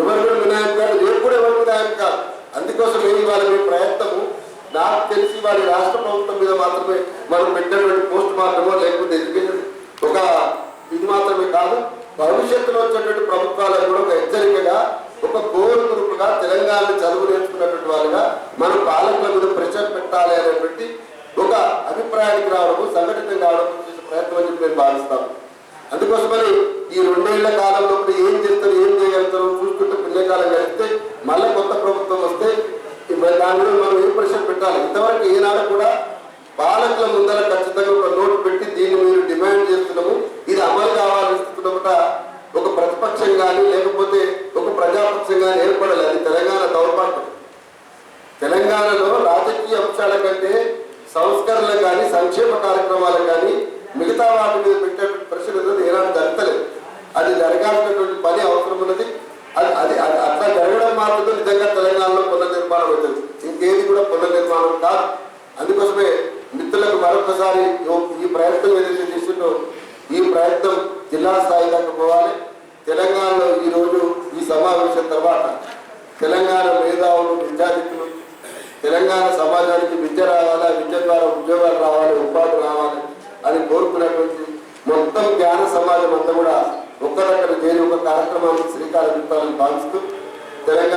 ఎవరు కూడా వినాయక కాదు, రేపు కూడా ఎవరు వినాయక కాదు. అందుకోసం ఇవాళ మీ ప్రయత్నము నాకు తెలిసి వారి రాష్ట్ర ప్రభుత్వం మీద మాత్రమే మనం పెట్టినటువంటి పోస్ట్ మార్టమో లేకపోతే ఎడ్యుకేషన్ ఒక ఇది మాత్రమే కాదు, భవిష్యత్తులో వచ్చేటువంటి ప్రభుత్వాలకు కూడా ఒక హెచ్చరికగా ఒక కోర్ గ్రూప్గా తెలంగాణ చదువు నేర్చుకున్నటువంటి వారుగా మనం పాలకుల మీద ప్రెషర్ పెట్టాలి అనేటువంటి ఒక అభిప్రాయానికి రావడము, సంఘటితం కావడం చేసే ప్రయత్నం అని చెప్పి నేను భావిస్తాను. అందుకోసమని ఈ 2 ఏళ్ల కాలంలో ఏం చేస్తారు, ఏం చేయగలుగుతారు చూసుకుంటే పుణ్యకాలం కలిస్తే మళ్ళీ కొత్త ప్రభుత్వం వస్తే దాని మీద మనం ఏం ప్రెషర్ పెట్టాలి. ఇంతవరకు ఏనాడు కూడా పాలకుల ముందర ఖచ్చితంగా ఒక నోటు పెట్టి దీన్ని మీరు డిమాండ్ చేస్తున్నాము, ఇది అమలు కావాలనుకుంటున్నమాట ఒక ప్రతిపక్షం కానీ లేకపోతే ఒక ప్రజాపక్షం కానీ ఏర్పడాలి. అది తెలంగాణ దౌర్భాగ్యం. తెలంగాణలో రాజకీయ అంశాల కంటే సంస్కరణలు కానీ సంక్షేమ కార్యక్రమాలు కానీ మిగతా వాటి మీద పెట్టే ప్రెషర్ అనేది ఏనాడు జరగలేదు. అది జరగాల్సినటువంటి పని అవసరం ఉన్నది. అది అది అట్లా జరగడం మాత్రమే నిజంగా తెలంగాణలో పునర్నిర్మాణం అవుతుంది, ఇంకేది కూడా పునర్నిర్మాణం కాదు. అందుకోసమే మిత్రులకు మరొకసారి ఈ ప్రయత్నం ఏదైతే చేసిందో ఈ ప్రయత్నం జిల్లా స్థాయి దాకా పోవాలి. తెలంగాణలో ఈరోజు ఈ సమావేశం తర్వాత తెలంగాణ మేధావులు, విద్యార్థులు, తెలంగాణ సమాజానికి విద్య రావాలి, విద్య ద్వారా ఉద్యోగాలు రావాలి, ఉపాధి రావాలి అని కోరుకున్నటువంటి మొత్తం జ్ఞాన సమాజం అంతా కూడా ఒక్క దగ్గర చేరి ఒక కార్యక్రమానికి శ్రీకారం చుట్టాలని భావిస్తూ తెలంగాణ